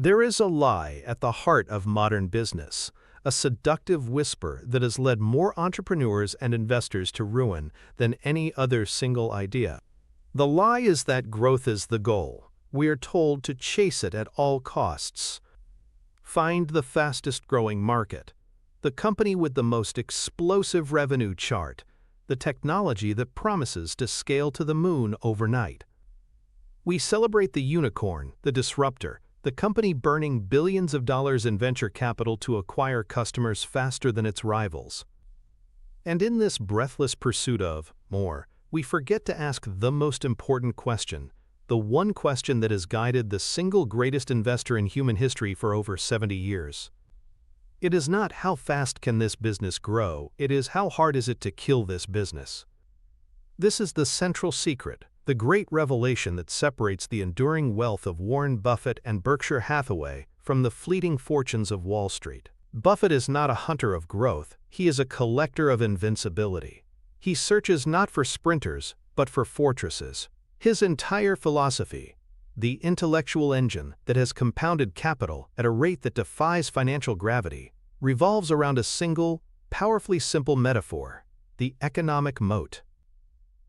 There is a lie at the heart of modern business, a seductive whisper that has led more entrepreneurs and investors to ruin than any other single idea. The lie is that growth is the goal. We are told to chase it at all costs. Find the fastest growing market, the company with the most explosive revenue chart, the technology that promises to scale to the moon overnight. We celebrate the unicorn, the disruptor, the company burning billions of dollars in venture capital to acquire customers faster than its rivals. And in this breathless pursuit of more, we forget to ask the most important question, the one question that has guided the single greatest investor in human history for over 70 years. It is not how fast can this business grow, it is how hard is it to kill this business. This is the central secret, the great revelation that separates the enduring wealth of Warren Buffett and Berkshire Hathaway from the fleeting fortunes of Wall Street. Buffett is not a hunter of growth, he is a collector of invincibility. He searches not for sprinters, but for fortresses. His entire philosophy, the intellectual engine that has compounded capital at a rate that defies financial gravity, revolves around a single, powerfully simple metaphor, the economic moat.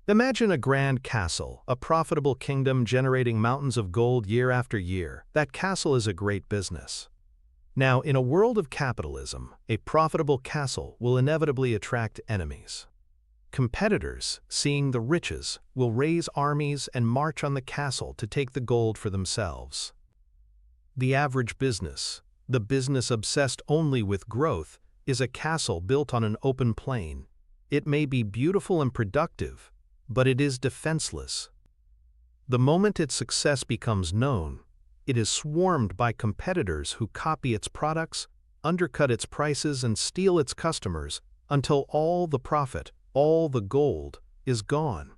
Imagine a grand castle, a profitable kingdom generating mountains of gold year after year. That castle is a great business. Now, in a world of capitalism, a profitable castle will inevitably attract enemies. Competitors, seeing the riches, will raise armies and march on the castle to take the gold for themselves. The average business, the business obsessed only with growth, is a castle built on an open plain. It may be beautiful and productive, but it is defenseless. The moment its success becomes known, it is swarmed by competitors who copy its products, undercut its prices, and steal its customers until all the profit, all the gold, is gone.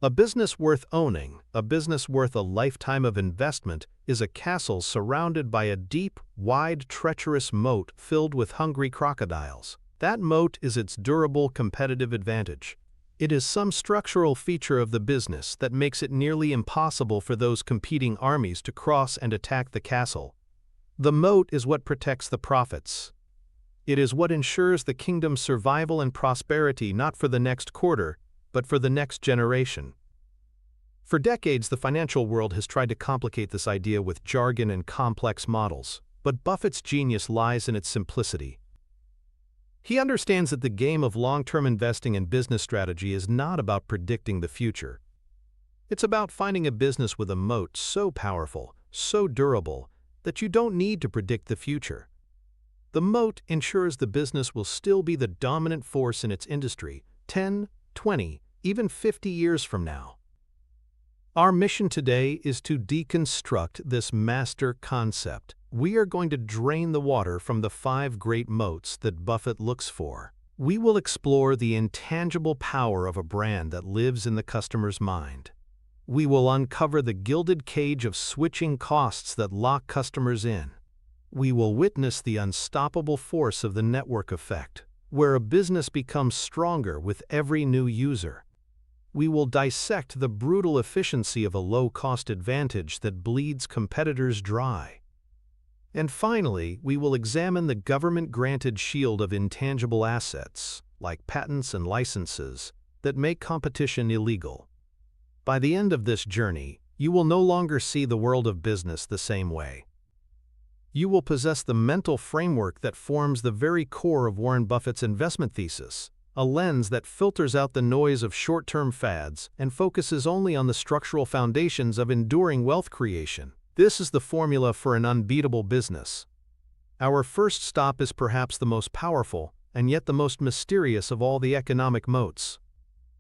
A business worth owning, a business worth a lifetime of investment, is a castle surrounded by a deep, wide, treacherous moat filled with hungry crocodiles. That moat is its durable competitive advantage. It is some structural feature of the business that makes it nearly impossible for those competing armies to cross and attack the castle. The moat is what protects the profits. It is what ensures the kingdom's survival and prosperity not for the next quarter, but for the next generation. For decades, the financial world has tried to complicate this idea with jargon and complex models, but Buffett's genius lies in its simplicity. He understands that the game of long-term investing and business strategy is not about predicting the future. It's about finding a business with a moat so powerful, so durable, that you don't need to predict the future. The moat ensures the business will still be the dominant force in its industry 10, 20, even 50 years from now. Our mission today is to deconstruct this master concept. We are going to drain the water from the 5 great moats that Buffett looks for. We will explore the intangible power of a brand that lives in the customer's mind. We will uncover the gilded cage of switching costs that lock customers in. We will witness the unstoppable force of the network effect, where a business becomes stronger with every new user. We will dissect the brutal efficiency of a low-cost advantage that bleeds competitors dry. And finally, we will examine the government-granted shield of intangible assets, like patents and licenses, that make competition illegal. By the end of this journey, you will no longer see the world of business the same way. You will possess the mental framework that forms the very core of Warren Buffett's investment thesis, a lens that filters out the noise of short-term fads and focuses only on the structural foundations of enduring wealth creation. This is the formula for an unbeatable business. Our first stop is perhaps the most powerful and yet the most mysterious of all the economic moats.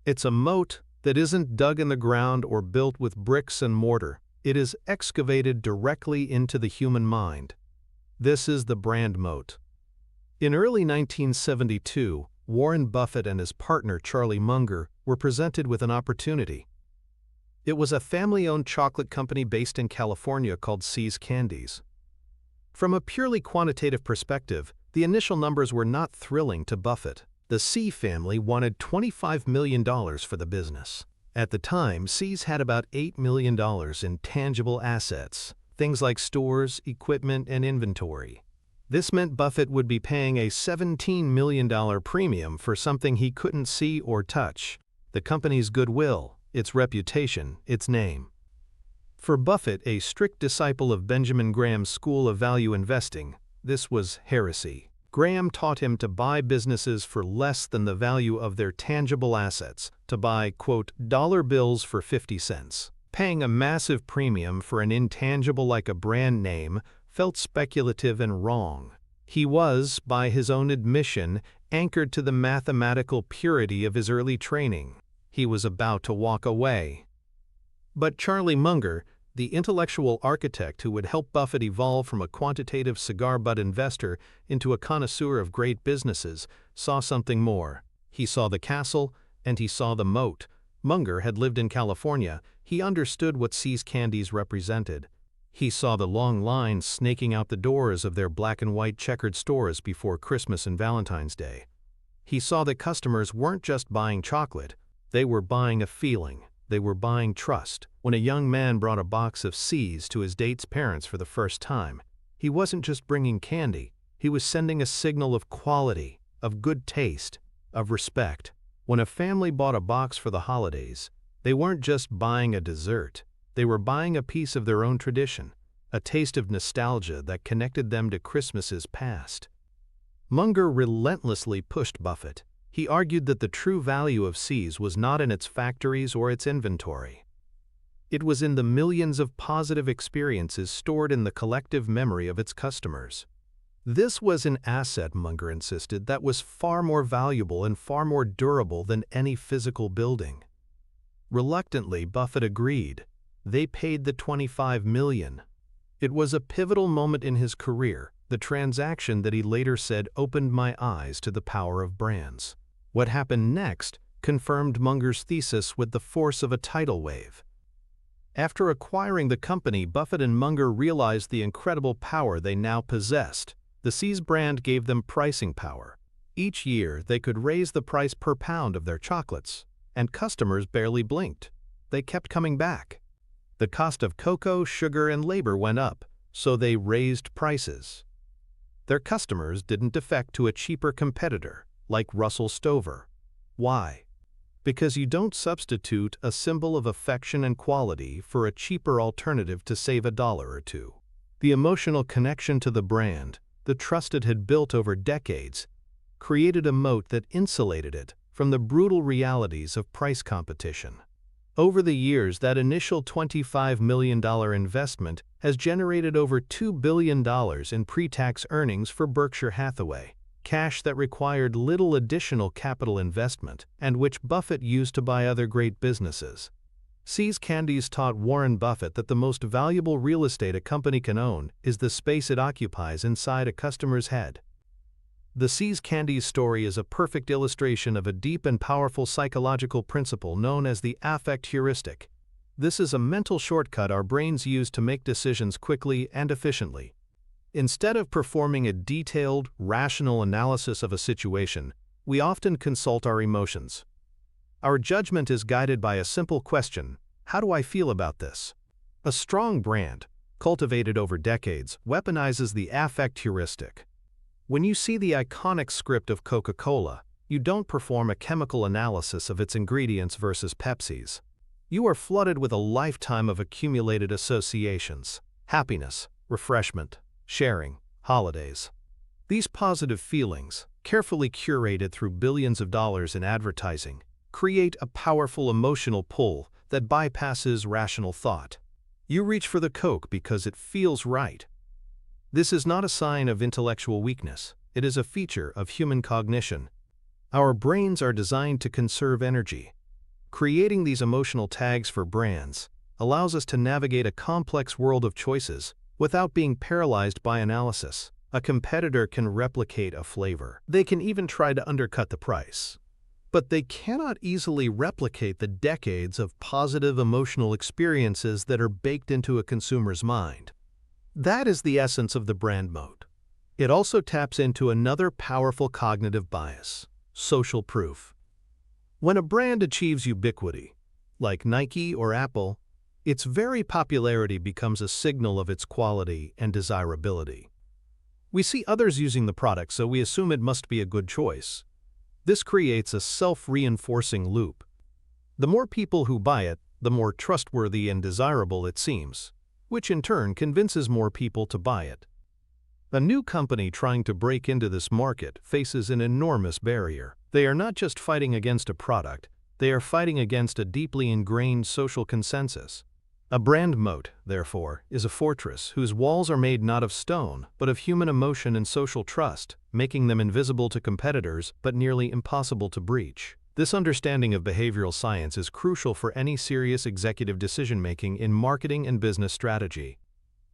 It's a moat that isn't dug in the ground or built with bricks and mortar. It is excavated directly into the human mind. This is the brand moat. In early 1972, Warren Buffett and his partner Charlie Munger were presented with an opportunity. It was a family-owned chocolate company based in California called See's Candies. From a purely quantitative perspective, the initial numbers were not thrilling to Buffett. The See family wanted $25 million for the business. At the time, See's had about $8 million in tangible assets, things like stores, equipment, and inventory. This meant Buffett would be paying a $17 million premium for something he couldn't see or touch: the company's goodwill, its reputation, its name. For Buffett, a strict disciple of Benjamin Graham's school of value investing, this was heresy. Graham taught him to buy businesses for less than the value of their tangible assets, to buy, quote, dollar bills for 50 cents. Paying a massive premium for an intangible like a brand name felt speculative and wrong. He was, by his own admission, anchored to the mathematical purity of his early training. He was about to walk away. But Charlie Munger, the intellectual architect who would help Buffett evolve from a quantitative cigar butt investor into a connoisseur of great businesses, saw something more. He saw the castle, and he saw the moat. Munger had lived in California. He understood what See's candies represented. He saw the long lines snaking out the doors of their black and white checkered stores before Christmas and Valentine's Day. He saw that customers weren't just buying chocolate, they were buying a feeling. They were buying trust. When a young man brought a box of See's to his date's parents for the first time, he wasn't just bringing candy, he was sending a signal of quality, of good taste, of respect. When a family bought a box for the holidays, they weren't just buying a dessert, they were buying a piece of their own tradition, a taste of nostalgia that connected them to Christmases past. Munger relentlessly pushed Buffett. He argued that the true value of See's was not in its factories or its inventory. It was in the millions of positive experiences stored in the collective memory of its customers. This was an asset, Munger insisted, that was far more valuable and far more durable than any physical building. Reluctantly, Buffett agreed. They paid the $25 million. It was a pivotal moment in his career, the transaction that he later said opened my eyes to the power of brands. What happened next confirmed Munger's thesis with the force of a tidal wave. After acquiring the company, Buffett and Munger realized the incredible power they now possessed. The See's brand gave them pricing power. Each year, they could raise the price per pound of their chocolates, and customers barely blinked. They kept coming back. The cost of cocoa, sugar, and labor went up, so they raised prices. Their customers didn't defect to a cheaper competitor, like Russell Stover. Why? Because you don't substitute a symbol of affection and quality for a cheaper alternative to save a dollar or two. The emotional connection to the brand, the trust it had built over decades, created a moat that insulated it from the brutal realities of price competition. Over the years, that initial $25 million investment has generated over $2 billion in pre-tax earnings for Berkshire Hathaway, cash that required little additional capital investment and which Buffett used to buy other great businesses. See's Candies taught Warren Buffett that the most valuable real estate a company can own is the space it occupies inside a customer's head. The See's Candies story is a perfect illustration of a deep and powerful psychological principle known as the affect heuristic. This is a mental shortcut our brains use to make decisions quickly and efficiently. Instead of performing a detailed, rational analysis of a situation, we often consult our emotions. Our judgment is guided by a simple question: how do I feel about this? A strong brand, cultivated over decades, weaponizes the affect heuristic. When you see the iconic script of Coca-Cola, you don't perform a chemical analysis of its ingredients versus Pepsi's. You are flooded with a lifetime of accumulated associations: happiness, refreshment, sharing, holidays. These positive feelings, carefully curated through billions of dollars in advertising, create a powerful emotional pull that bypasses rational thought. You reach for the Coke because it feels right. This is not a sign of intellectual weakness. It is a feature of human cognition. Our brains are designed to conserve energy. Creating these emotional tags for brands allows us to navigate a complex world of choices without being paralyzed by analysis. A competitor can replicate a flavor. They can even try to undercut the price. But they cannot easily replicate the decades of positive emotional experiences that are baked into a consumer's mind. That is the essence of the brand moat. It also taps into another powerful cognitive bias: social proof. When a brand achieves ubiquity, like Nike or Apple, its very popularity becomes a signal of its quality and desirability. We see others using the product, so we assume it must be a good choice. This creates a self-reinforcing loop. The more people who buy it, the more trustworthy and desirable it seems, which in turn convinces more people to buy it. A new company trying to break into this market faces an enormous barrier. They are not just fighting against a product, they are fighting against a deeply ingrained social consensus. A brand moat, therefore, is a fortress whose walls are made not of stone, but of human emotion and social trust, making them invisible to competitors but nearly impossible to breach. This understanding of behavioral science is crucial for any serious executive decision-making in marketing and business strategy.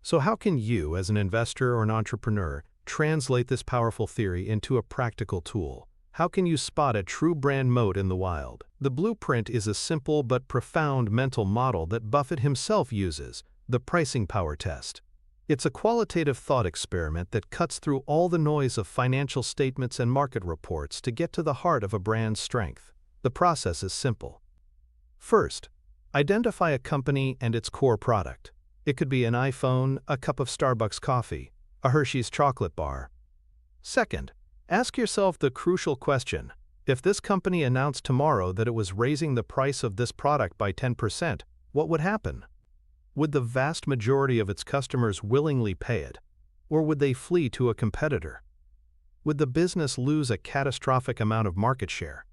So how can you, as an investor or an entrepreneur, translate this powerful theory into a practical tool? How can you spot a true brand moat in the wild? The blueprint is a simple but profound mental model that Buffett himself uses, the pricing power test. It's a qualitative thought experiment that cuts through all the noise of financial statements and market reports to get to the heart of a brand's strength. The process is simple. First, identify a company and its core product. It could be an iPhone, a cup of Starbucks coffee, a Hershey's chocolate bar. Second, ask yourself the crucial question: if this company announced tomorrow that it was raising the price of this product by 10%, what would happen? Would the vast majority of its customers willingly pay it? Or would they flee to a competitor? Would the business lose a catastrophic amount of market share?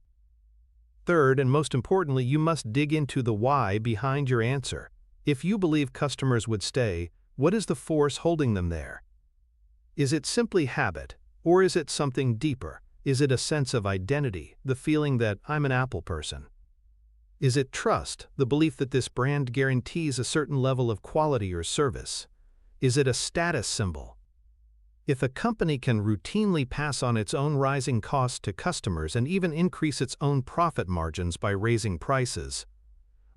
Third, and most importantly, you must dig into the why behind your answer. If you believe customers would stay, what is the force holding them there? Is it simply habit? Or is it something deeper? Is it a sense of identity, the feeling that I'm an Apple person? Is it trust, the belief that this brand guarantees a certain level of quality or service? Is it a status symbol? If a company can routinely pass on its own rising costs to customers and even increase its own profit margins by raising prices,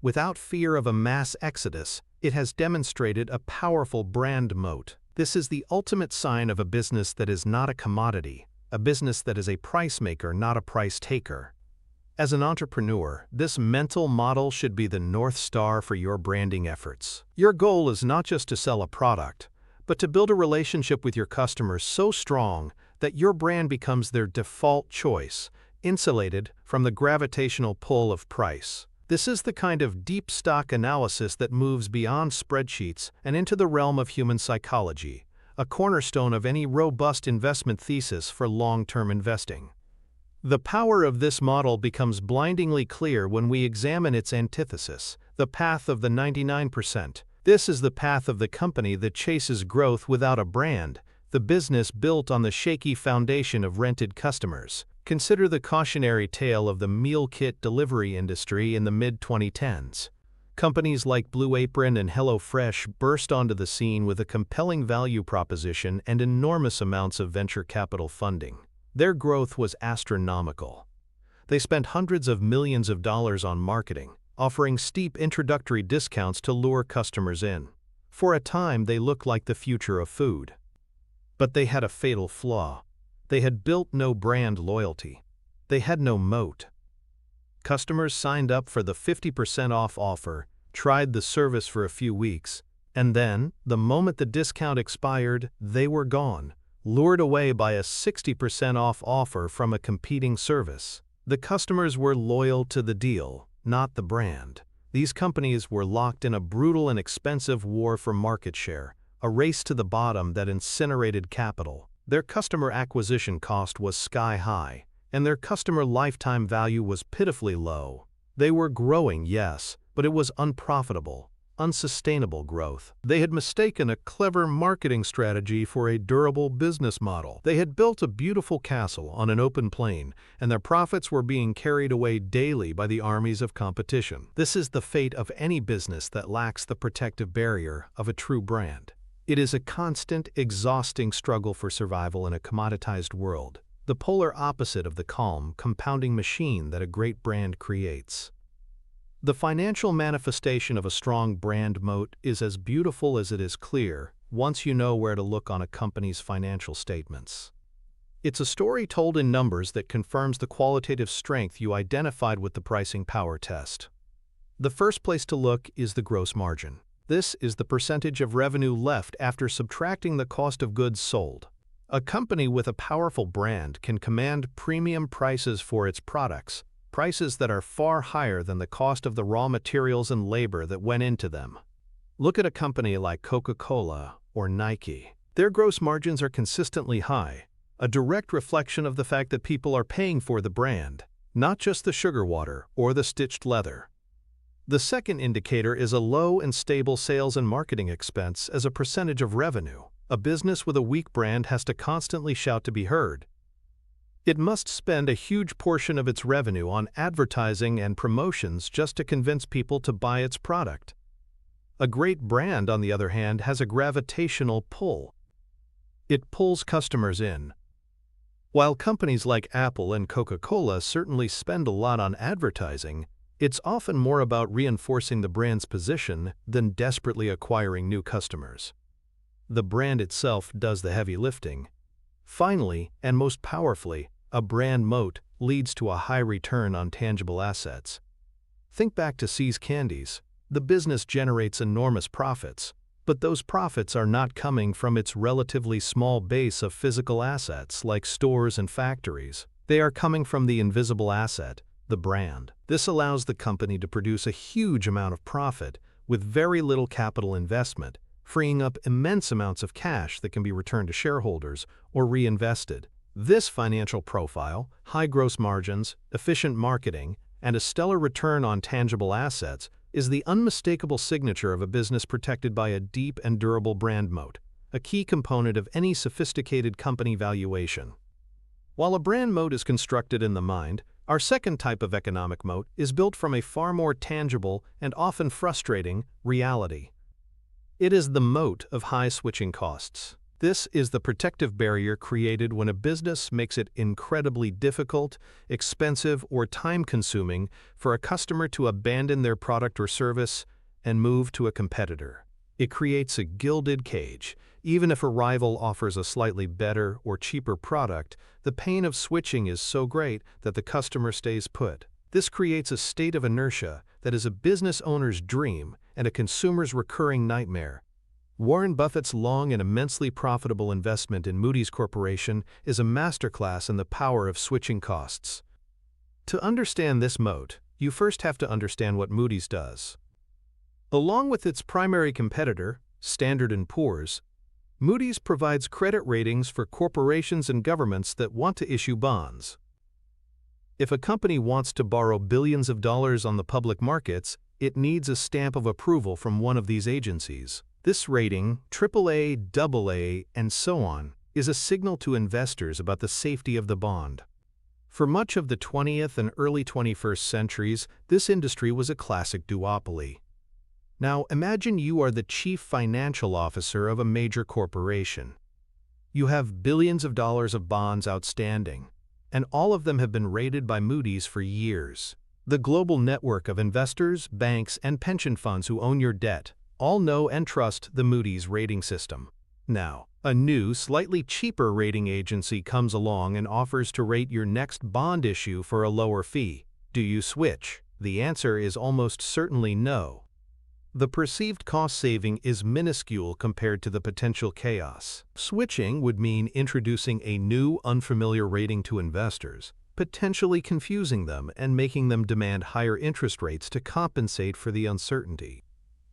without fear of a mass exodus, it has demonstrated a powerful brand moat. This is the ultimate sign of a business that is not a commodity, a business that is a price maker, not a price taker. As an entrepreneur, this mental model should be the North Star for your branding efforts. Your goal is not just to sell a product, but to build a relationship with your customers so strong that your brand becomes their default choice, insulated from the gravitational pull of price. This is the kind of deep stock analysis that moves beyond spreadsheets and into the realm of human psychology, a cornerstone of any robust investment thesis for long-term investing. The power of this model becomes blindingly clear when we examine its antithesis, the path of the 99%. This is the path of the company that chases growth without a brand, the business built on the shaky foundation of rented customers. Consider the cautionary tale of the meal kit delivery industry in the mid-2010s. Companies like Blue Apron and HelloFresh burst onto the scene with a compelling value proposition and enormous amounts of venture capital funding. Their growth was astronomical. They spent hundreds of millions of dollars on marketing, offering steep introductory discounts to lure customers in. For a time, they looked like the future of food. But they had a fatal flaw. They had built no brand loyalty. They had no moat. Customers signed up for the 50% off offer, tried the service for a few weeks, and then, the moment the discount expired, they were gone, lured away by a 60% off offer from a competing service. The customers were loyal to the deal, not the brand. These companies were locked in a brutal and expensive war for market share, a race to the bottom that incinerated capital. Their customer acquisition cost was sky high, and their customer lifetime value was pitifully low. They were growing, yes, but it was unprofitable, unsustainable growth. They had mistaken a clever marketing strategy for a durable business model. They had built a beautiful castle on an open plain, and their profits were being carried away daily by the armies of competition. This is the fate of any business that lacks the protective barrier of a true brand. It is a constant, exhausting struggle for survival in a commoditized world, the polar opposite of the calm, compounding machine that a great brand creates. The financial manifestation of a strong brand moat is as beautiful as it is clear once you know where to look on a company's financial statements. It's a story told in numbers that confirms the qualitative strength you identified with the pricing power test. The first place to look is the gross margin. This is the percentage of revenue left after subtracting the cost of goods sold. A company with a powerful brand can command premium prices for its products, prices that are far higher than the cost of the raw materials and labor that went into them. Look at a company like Coca-Cola or Nike. Their gross margins are consistently high, a direct reflection of the fact that people are paying for the brand, not just the sugar water or the stitched leather. The second indicator is a low and stable sales and marketing expense as a percentage of revenue. A business with a weak brand has to constantly shout to be heard. It must spend a huge portion of its revenue on advertising and promotions just to convince people to buy its product. A great brand, on the other hand, has a gravitational pull. It pulls customers in. While companies like Apple and Coca-Cola certainly spend a lot on advertising, it's often more about reinforcing the brand's position than desperately acquiring new customers. The brand itself does the heavy lifting. Finally, and most powerfully, a brand moat leads to a high return on tangible assets. Think back to See's Candies. The business generates enormous profits, but those profits are not coming from its relatively small base of physical assets like stores and factories. They are coming from the invisible asset, the brand. This allows the company to produce a huge amount of profit with very little capital investment, freeing up immense amounts of cash that can be returned to shareholders or reinvested. This financial profile, high gross margins, efficient marketing, and a stellar return on tangible assets is the unmistakable signature of a business protected by a deep and durable brand moat, a key component of any sophisticated company valuation. While a brand moat is constructed in the mind, our second type of economic moat is built from a far more tangible and often frustrating reality. It is the moat of high switching costs. This is the protective barrier created when a business makes it incredibly difficult, expensive, or time-consuming for a customer to abandon their product or service and move to a competitor. It creates a gilded cage. Even if a rival offers a slightly better or cheaper product, the pain of switching is so great that the customer stays put. This creates a state of inertia that is a business owner's dream and a consumer's recurring nightmare. Warren Buffett's long and immensely profitable investment in Moody's Corporation is a masterclass in the power of switching costs. To understand this moat, you first have to understand what Moody's does. Along with its primary competitor, Standard & Poor's, Moody's provides credit ratings for corporations and governments that want to issue bonds. If a company wants to borrow billions of dollars on the public markets, it needs a stamp of approval from one of these agencies. This rating, AAA, AA, and so on, is a signal to investors about the safety of the bond. For much of the 20th and early 21st centuries, this industry was a classic duopoly. Now, imagine you are the chief financial officer of a major corporation. You have billions of dollars of bonds outstanding, and all of them have been rated by Moody's for years. The global network of investors, banks, and pension funds who own your debt all know and trust the Moody's rating system. Now, a new, slightly cheaper rating agency comes along and offers to rate your next bond issue for a lower fee. Do you switch? The answer is almost certainly no. The perceived cost saving is minuscule compared to the potential chaos. Switching would mean introducing a new, unfamiliar rating to investors, potentially confusing them and making them demand higher interest rates to compensate for the uncertainty.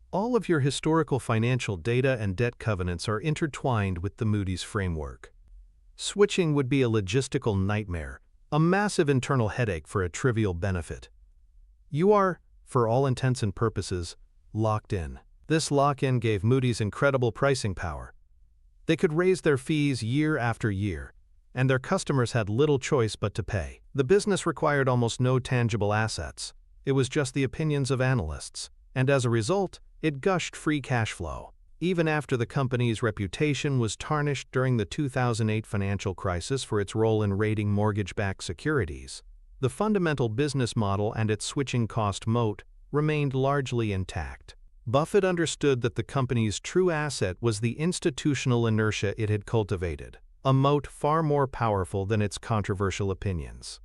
All of your historical financial data and debt covenants are intertwined with the Moody's framework. Switching would be a logistical nightmare, a massive internal headache for a trivial benefit. You are, for all intents and purposes, locked in. This lock-in gave Moody's incredible pricing power. They could raise their fees year after year, and their customers had little choice but to pay. The business required almost no tangible assets. It was just the opinions of analysts, and as a result, it gushed free cash flow. Even after the company's reputation was tarnished during the 2008 financial crisis for its role in rating mortgage-backed securities, the fundamental business model and its switching cost moat remained largely intact. Buffett understood that the company's true asset was the institutional inertia it had cultivated, a moat far more powerful than its controversial opinions.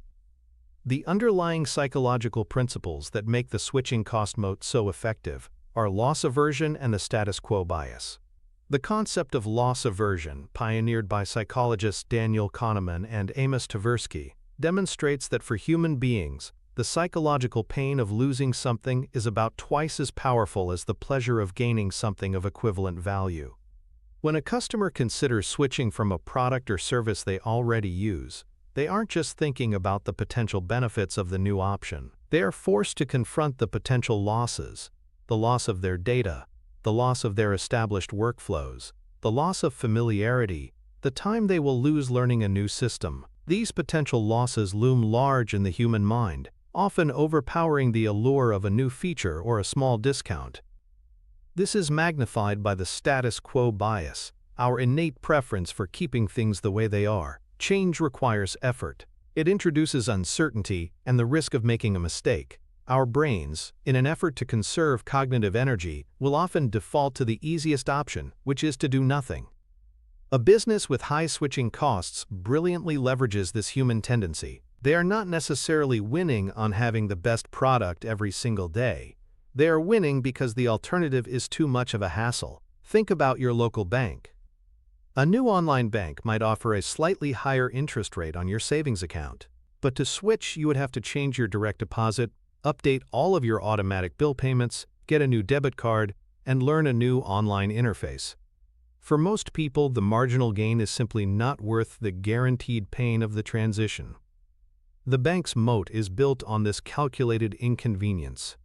The underlying psychological principles that make the switching cost moat so effective are loss aversion and the status quo bias. The concept of loss aversion, pioneered by psychologists Daniel Kahneman and Amos Tversky, demonstrates that for human beings, the psychological pain of losing something is about twice as powerful as the pleasure of gaining something of equivalent value. When a customer considers switching from a product or service they already use, they aren't just thinking about the potential benefits of the new option. They are forced to confront the potential losses: the loss of their data, the loss of their established workflows, the loss of familiarity, the time they will lose learning a new system. These potential losses loom large in the human mind, often overpowering the allure of a new feature or a small discount. This is magnified by the status quo bias, our innate preference for keeping things the way they are. Change requires effort. It introduces uncertainty and the risk of making a mistake. Our brains, in an effort to conserve cognitive energy, will often default to the easiest option, which is to do nothing. A business with high switching costs brilliantly leverages this human tendency. They are not necessarily winning on having the best product every single day. They are winning because the alternative is too much of a hassle. Think about your local bank. A new online bank might offer a slightly higher interest rate on your savings account. But to switch, you would have to change your direct deposit, update all of your automatic bill payments, get a new debit card, and learn a new online interface. For most people, the marginal gain is simply not worth the guaranteed pain of the transition. The bank's moat is built on this calculated inconvenience.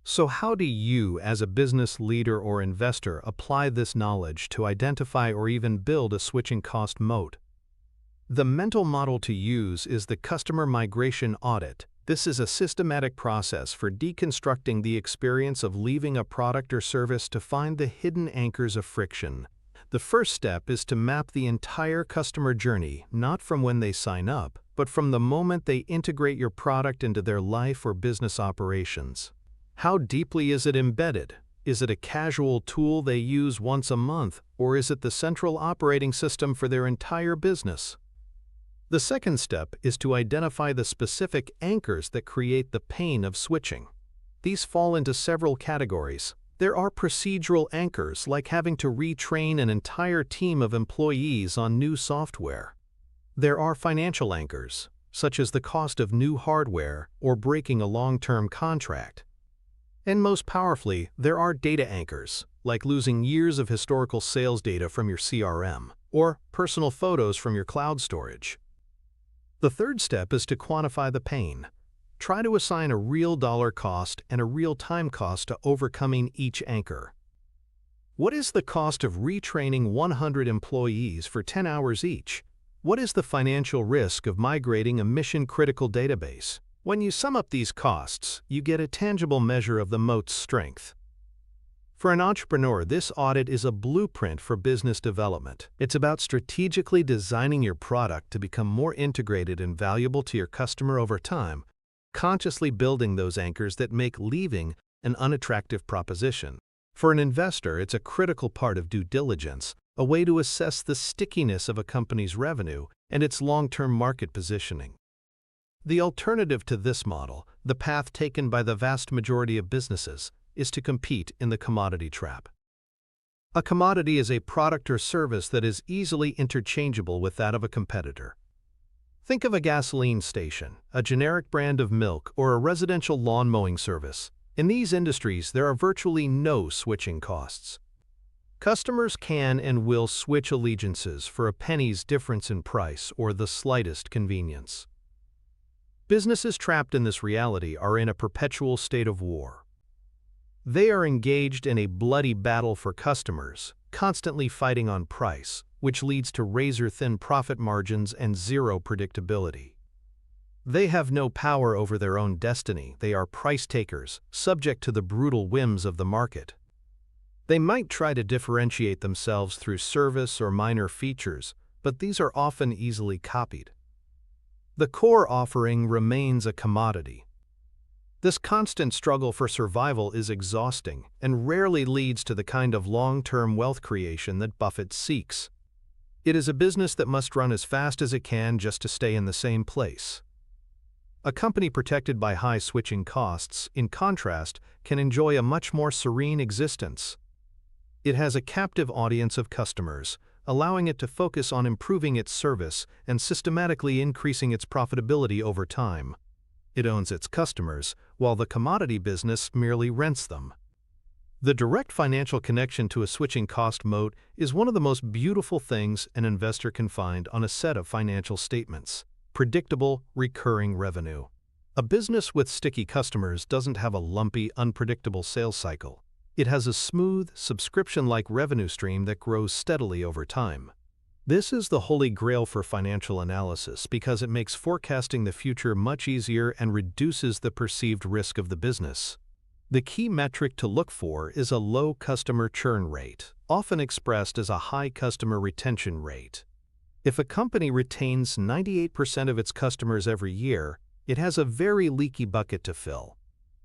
So how do you, as a business leader or investor, apply this knowledge to identify or even build a switching cost moat? The mental model to use is the customer migration audit. This is a systematic process for deconstructing the experience of leaving a product or service to find the hidden anchors of friction. The first step is to map the entire customer journey, not from when they sign up, but from the moment they integrate your product into their life or business operations. How deeply is it embedded? Is it a casual tool they use once a month, or is it the central operating system for their entire business? The second step is to identify the specific anchors that create the pain of switching. These fall into several categories. There are procedural anchors, like having to retrain an entire team of employees on new software. There are financial anchors, such as the cost of new hardware or breaking a long-term contract. And most powerfully, there are data anchors, like losing years of historical sales data from your CRM, or personal photos from your cloud storage. The third step is to quantify the pain. Try to assign a real dollar cost and a real time cost to overcoming each anchor. What is the cost of retraining 100 employees for 10 hours each? What is the financial risk of migrating a mission-critical database? When you sum up these costs, you get a tangible measure of the moat's strength. For an entrepreneur, this audit is a blueprint for business development. It's about strategically designing your product to become more integrated and valuable to your customer over time, consciously building those anchors that make leaving an unattractive proposition. For an investor, it's a critical part of due diligence, a way to assess the stickiness of a company's revenue and its long-term market positioning. The alternative to this model, the path taken by the vast majority of businesses, is to compete in the commodity trap. A commodity is a product or service that is easily interchangeable with that of a competitor. Think of a gasoline station, a generic brand of milk, or a residential lawn mowing service. In these industries, there are virtually no switching costs. Customers can and will switch allegiances for a penny's difference in price or the slightest convenience. Businesses trapped in this reality are in a perpetual state of war. They are engaged in a bloody battle for customers, constantly fighting on price, which leads to razor-thin profit margins and zero predictability. They have no power over their own destiny. They are price takers, subject to the brutal whims of the market. They might try to differentiate themselves through service or minor features, but these are often easily copied. The core offering remains a commodity. This constant struggle for survival is exhausting and rarely leads to the kind of long-term wealth creation that Buffett seeks. It is a business that must run as fast as it can just to stay in the same place. A company protected by high switching costs, in contrast, can enjoy a much more serene existence. It has a captive audience of customers, allowing it to focus on improving its service and systematically increasing its profitability over time. It owns its customers, while the commodity business merely rents them. The direct financial connection to a switching cost moat is one of the most beautiful things an investor can find on a set of financial statements: predictable, recurring revenue. A business with sticky customers doesn't have a lumpy, unpredictable sales cycle. It has a smooth, subscription-like revenue stream that grows steadily over time. This is the holy grail for financial analysis because it makes forecasting the future much easier and reduces the perceived risk of the business. The key metric to look for is a low customer churn rate, often expressed as a high customer retention rate. If a company retains 98% of its customers every year, it has a very leaky bucket to fill.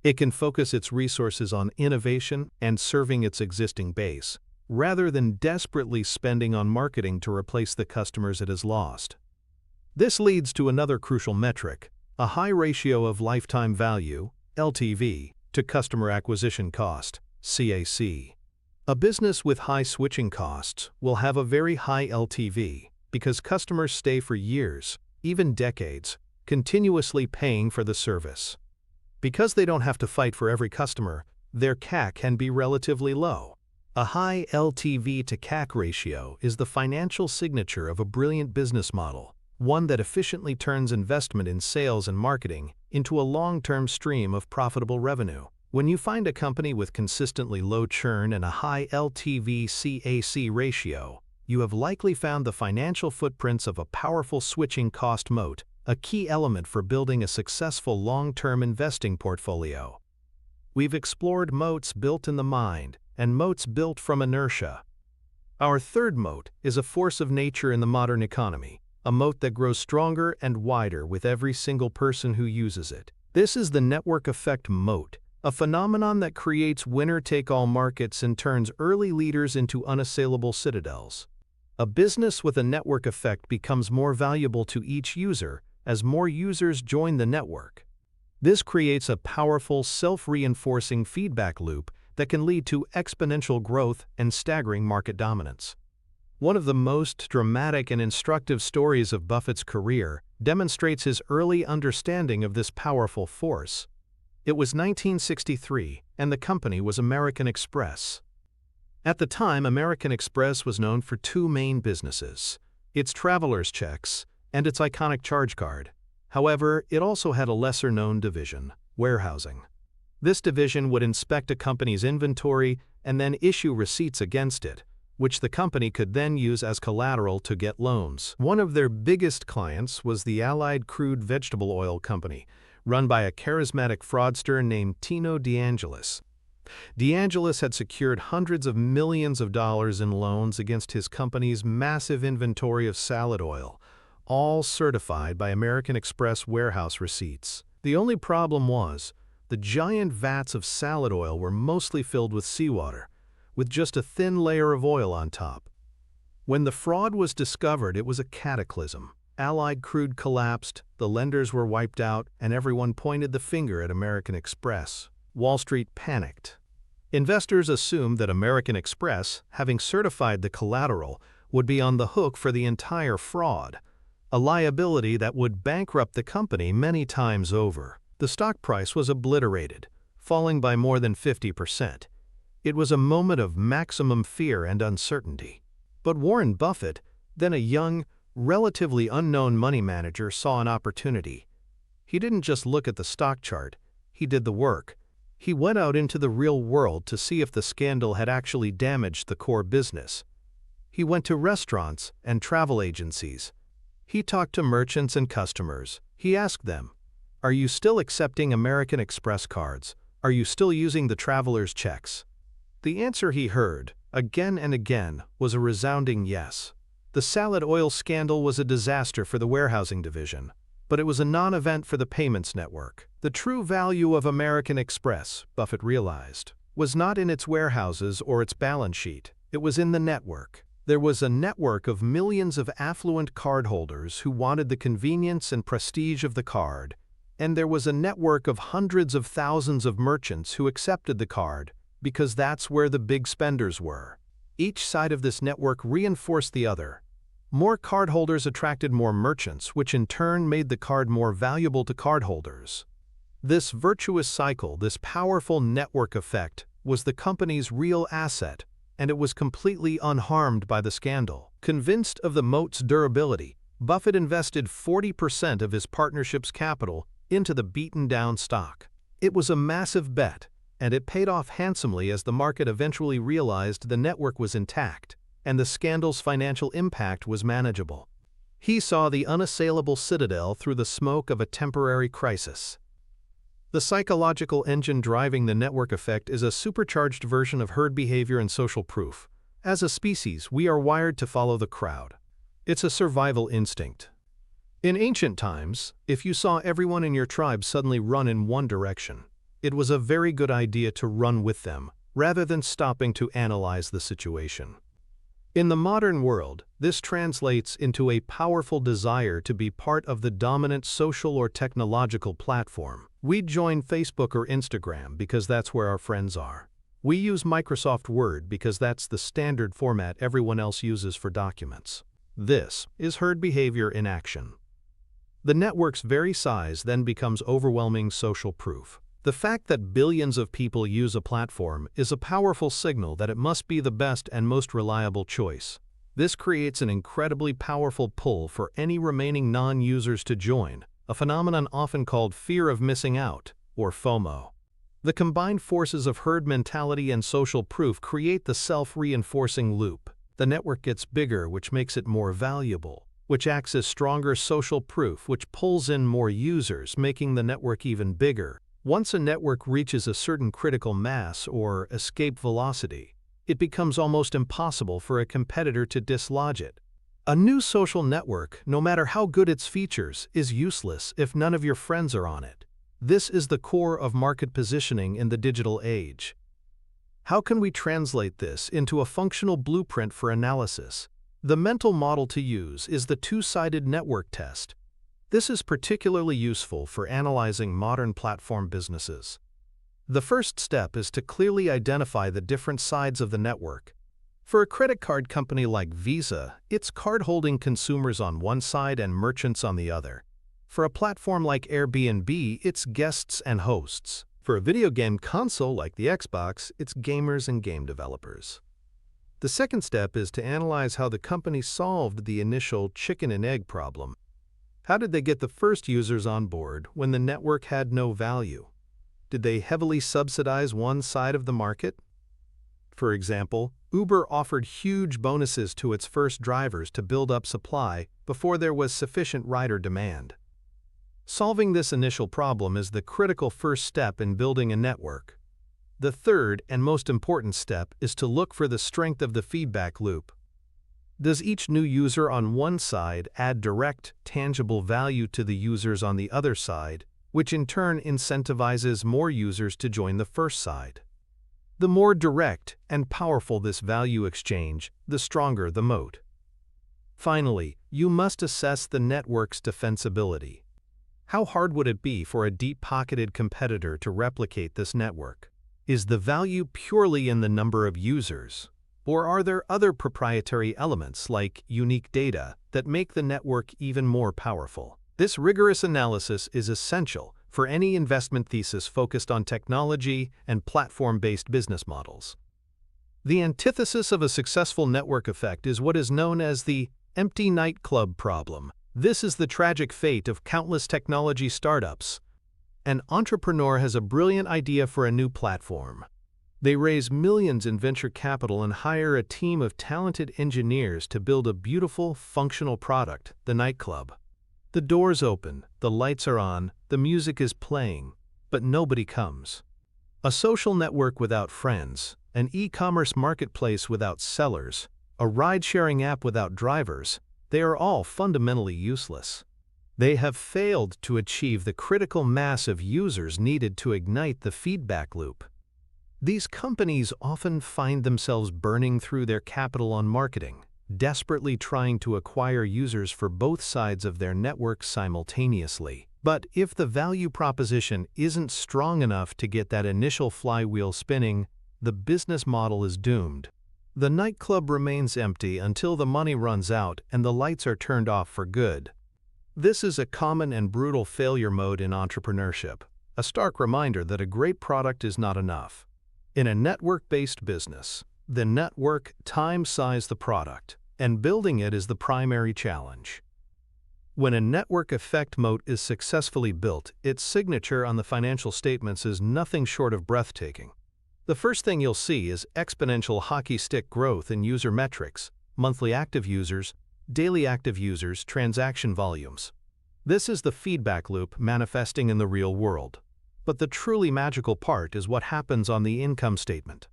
It can focus its resources on innovation and serving its existing base, rather than desperately spending on marketing to replace the customers it has lost. This leads to another crucial metric: a high ratio of lifetime value, LTV, to customer acquisition cost, CAC. A business with high switching costs will have a very high LTV because customers stay for years, even decades, continuously paying for the service. Because they don't have to fight for every customer, their CAC can be relatively low. A high LTV to CAC ratio is the financial signature of a brilliant business model, one that efficiently turns investment in sales and marketing into a long-term stream of profitable revenue. When you find a company with consistently low churn and a high LTV-CAC ratio, you have likely found the financial footprints of a powerful switching cost moat, a key element for building a successful long-term investing portfolio. We've explored moats built in the mind and moats built from inertia. Our third moat is a force of nature in the modern economy, a moat that grows stronger and wider with every single person who uses it. This is the network effect moat, a phenomenon that creates winner-take-all markets and turns early leaders into unassailable citadels. A business with a network effect becomes more valuable to each user as more users join the network. This creates a powerful, self-reinforcing feedback loop that can lead to exponential growth and staggering market dominance. One of the most dramatic and instructive stories of Buffett's career demonstrates his early understanding of this powerful force. It was 1963, and the company was American Express. At the time, American Express was known for two main businesses: its traveler's checks and its iconic charge card. However, it also had a lesser-known division, warehousing. This division would inspect a company's inventory and then issue receipts against it, which the company could then use as collateral to get loans. One of their biggest clients was the Allied Crude Vegetable Oil Company, run by a charismatic fraudster named Tino DeAngelis. DeAngelis had secured hundreds of millions of dollars in loans against his company's massive inventory of salad oil, all certified by American Express warehouse receipts. The only problem was, the giant vats of salad oil were mostly filled with seawater, with just a thin layer of oil on top. When the fraud was discovered, it was a cataclysm. Allied Crude collapsed, the lenders were wiped out, and everyone pointed the finger at American Express. Wall Street panicked. Investors assumed that American Express, having certified the collateral, would be on the hook for the entire fraud, a liability that would bankrupt the company many times over. The stock price was obliterated, falling by more than 50%. It was a moment of maximum fear and uncertainty. But Warren Buffett, then a young, relatively unknown money manager, saw an opportunity. He didn't just look at the stock chart, he did the work. He went out into the real world to see if the scandal had actually damaged the core business. He went to restaurants and travel agencies. He talked to merchants and customers. He asked them, "Are you still accepting American Express cards? Are you still using the traveler's checks?" The answer he heard, again and again, was a resounding yes. The salad oil scandal was a disaster for the warehousing division, but it was a non-event for the payments network. The true value of American Express, Buffett realized, was not in its warehouses or its balance sheet. It was in the network. There was a network of millions of affluent cardholders who wanted the convenience and prestige of the card, and there was a network of hundreds of thousands of merchants who accepted the card because that's where the big spenders were. Each side of this network reinforced the other. More cardholders attracted more merchants, which in turn made the card more valuable to cardholders. This virtuous cycle, this powerful network effect, was the company's real asset, and it was completely unharmed by the scandal. Convinced of the moat's durability, Buffett invested 40% of his partnership's capital into the beaten-down stock. It was a massive bet, and it paid off handsomely as the market eventually realized the network was intact, and the scandal's financial impact was manageable. He saw the unassailable citadel through the smoke of a temporary crisis. The psychological engine driving the network effect is a supercharged version of herd behavior and social proof. As a species, we are wired to follow the crowd. It's a survival instinct. In ancient times, if you saw everyone in your tribe suddenly run in one direction, it was a very good idea to run with them, rather than stopping to analyze the situation. In the modern world, this translates into a powerful desire to be part of the dominant social or technological platform. We join Facebook or Instagram because that's where our friends are. We use Microsoft Word because that's the standard format everyone else uses for documents. This is herd behavior in action. The network's very size then becomes overwhelming social proof. The fact that billions of people use a platform is a powerful signal that it must be the best and most reliable choice. This creates an incredibly powerful pull for any remaining non-users to join, a phenomenon often called fear of missing out, or FOMO. The combined forces of herd mentality and social proof create the self-reinforcing loop. The network gets bigger, which makes it more valuable, which acts as stronger social proof, which pulls in more users, making the network even bigger. Once a network reaches a certain critical mass or escape velocity, it becomes almost impossible for a competitor to dislodge it. A new social network, no matter how good its features, is useless if none of your friends are on it. This is the core of market positioning in the digital age. How can we translate this into a functional blueprint for analysis? The mental model to use is the two-sided network test. This is particularly useful for analyzing modern platform businesses. The first step is to clearly identify the different sides of the network. For a credit card company like Visa, it's card-holding consumers on one side and merchants on the other. For a platform like Airbnb, it's guests and hosts. For a video game console like the Xbox, it's gamers and game developers. The second step is to analyze how the company solved the initial chicken and egg problem. How did they get the first users on board when the network had no value? Did they heavily subsidize one side of the market? For example, Uber offered huge bonuses to its first drivers to build up supply before there was sufficient rider demand. Solving this initial problem is the critical first step in building a network. The third and most important step is to look for the strength of the feedback loop. Does each new user on one side add direct, tangible value to the users on the other side, which in turn incentivizes more users to join the first side? The more direct and powerful this value exchange, the stronger the moat. Finally, you must assess the network's defensibility. How hard would it be for a deep-pocketed competitor to replicate this network? Is the value purely in the number of users? Or are there other proprietary elements like unique data that make the network even more powerful? This rigorous analysis is essential for any investment thesis focused on technology and platform-based business models. The antithesis of a successful network effect is what is known as the empty nightclub problem. This is the tragic fate of countless technology startups. An entrepreneur has a brilliant idea for a new platform. They raise millions in venture capital and hire a team of talented engineers to build a beautiful, functional product, the nightclub. The doors open, the lights are on, the music is playing, but nobody comes. A social network without friends, an e-commerce marketplace without sellers, a ride-sharing app without drivers, they are all fundamentally useless. They have failed to achieve the critical mass of users needed to ignite the feedback loop. These companies often find themselves burning through their capital on marketing, desperately trying to acquire users for both sides of their network simultaneously. But if the value proposition isn't strong enough to get that initial flywheel spinning, the business model is doomed. The nightclub remains empty until the money runs out and the lights are turned off for good. This is a common and brutal failure mode in entrepreneurship, a stark reminder that a great product is not enough. In a network-based business, the network time-size the product, and building it is the primary challenge. When a network effect moat is successfully built, its signature on the financial statements is nothing short of breathtaking. The first thing you'll see is exponential hockey stick growth in user metrics, monthly active users, daily active users, transaction volumes. This is the feedback loop manifesting in the real world. But the truly magical part is what happens on the income statement.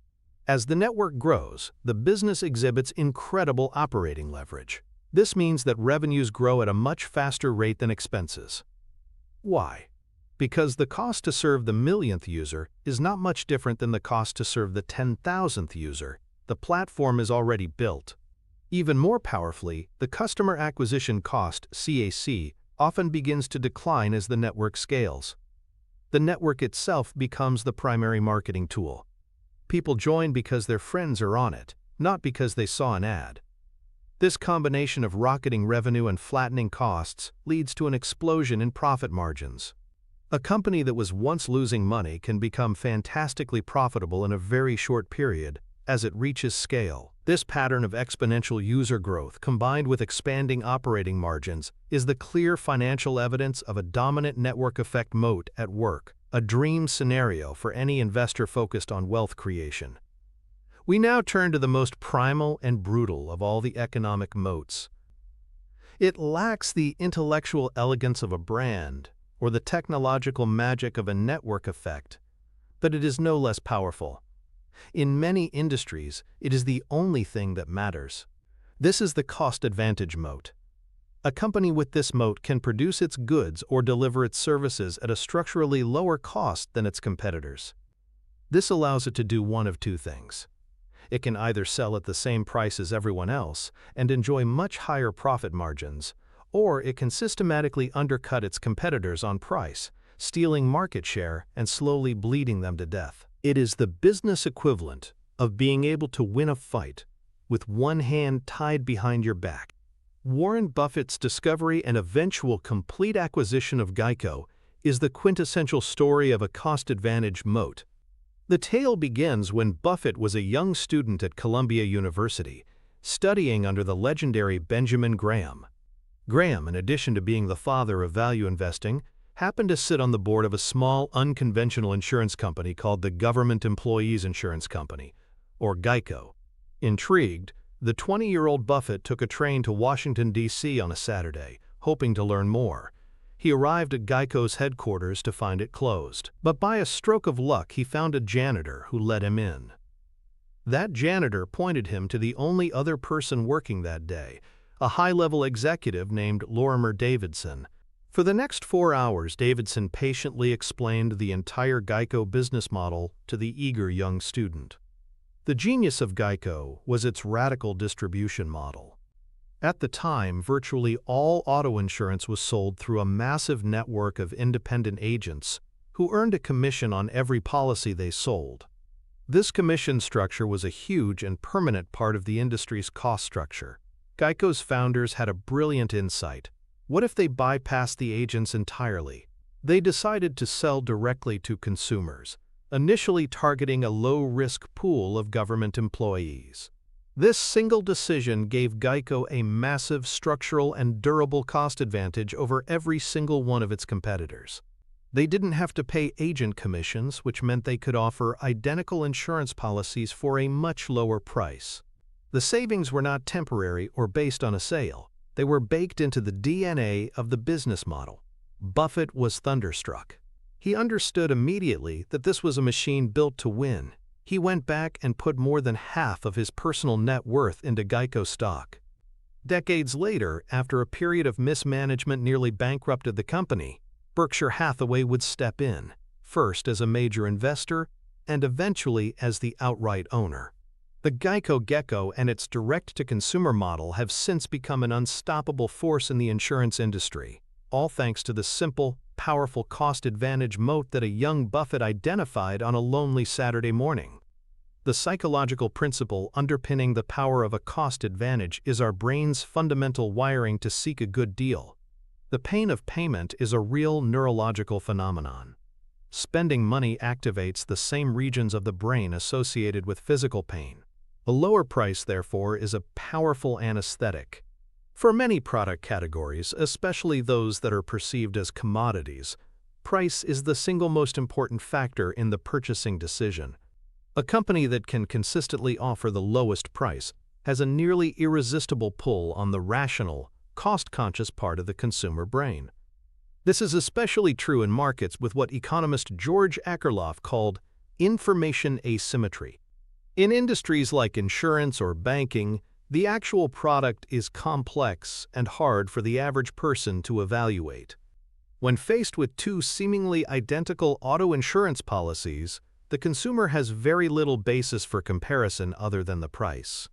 As the network grows, the business exhibits incredible operating leverage. This means that revenues grow at a much faster rate than expenses. Why? Because the cost to serve the millionth user is not much different than the cost to serve the 10,000th user. The platform is already built. Even more powerfully, the customer acquisition cost, CAC, often begins to decline as the network scales. The network itself becomes the primary marketing tool. People join because their friends are on it, not because they saw an ad. This combination of rocketing revenue and flattening costs leads to an explosion in profit margins. A company that was once losing money can become fantastically profitable in a very short period as it reaches scale. This pattern of exponential user growth combined with expanding operating margins is the clear financial evidence of a dominant network effect moat at work, a dream scenario for any investor focused on wealth creation. We now turn to the most primal and brutal of all the economic moats. It lacks the intellectual elegance of a brand or the technological magic of a network effect, but it is no less powerful. In many industries, it is the only thing that matters. This is the cost advantage moat. A company with this moat can produce its goods or deliver its services at a structurally lower cost than its competitors. This allows it to do one of two things. It can either sell at the same price as everyone else and enjoy much higher profit margins, or it can systematically undercut its competitors on price, stealing market share and slowly bleeding them to death. It is the business equivalent of being able to win a fight with one hand tied behind your back. Warren Buffett's discovery and eventual complete acquisition of GEICO is the quintessential story of a cost-advantage moat. The tale begins when Buffett was a young student at Columbia University, studying under the legendary Benjamin Graham. Graham, in addition to being the father of value investing, happened to sit on the board of a small, unconventional insurance company called the Government Employees Insurance Company, or GEICO. Intrigued, the 20-year-old Buffett took a train to Washington, D.C. on a Saturday, hoping to learn more. He arrived at GEICO's headquarters to find it closed, but by a stroke of luck he found a janitor who let him in. That janitor pointed him to the only other person working that day, a high-level executive named Lorimer Davidson. For the next 4 hours, Davidson patiently explained the entire GEICO business model to the eager young student. The genius of GEICO was its radical distribution model. At the time, virtually all auto insurance was sold through a massive network of independent agents who earned a commission on every policy they sold. This commission structure was a huge and permanent part of the industry's cost structure. GEICO's founders had a brilliant insight. What if they bypassed the agents entirely? They decided to sell directly to consumers, initially targeting a low-risk pool of government employees. This single decision gave GEICO a massive structural and durable cost advantage over every single one of its competitors. They didn't have to pay agent commissions, which meant they could offer identical insurance policies for a much lower price. The savings were not temporary or based on a sale. They were baked into the DNA of the business model. Buffett was thunderstruck. He understood immediately that this was a machine built to win. He went back and put more than half of his personal net worth into GEICO stock. Decades later, after a period of mismanagement nearly bankrupted the company, Berkshire Hathaway would step in, first as a major investor and eventually as the outright owner. The GEICO Gecko and its direct-to-consumer model have since become an unstoppable force in the insurance industry, all thanks to the simple, powerful cost advantage moat that a young Buffett identified on a lonely Saturday morning. The psychological principle underpinning the power of a cost advantage is our brain's fundamental wiring to seek a good deal. The pain of payment is a real neurological phenomenon. Spending money activates the same regions of the brain associated with physical pain. A lower price, therefore, is a powerful anesthetic. For many product categories, especially those that are perceived as commodities, price is the single most important factor in the purchasing decision. A company that can consistently offer the lowest price has a nearly irresistible pull on the rational, cost-conscious part of the consumer brain. This is especially true in markets with what economist George Akerlof called information asymmetry. In industries like insurance or banking, the actual product is complex and hard for the average person to evaluate. When faced with two seemingly identical auto insurance policies, the consumer has very little basis for comparison other than the price.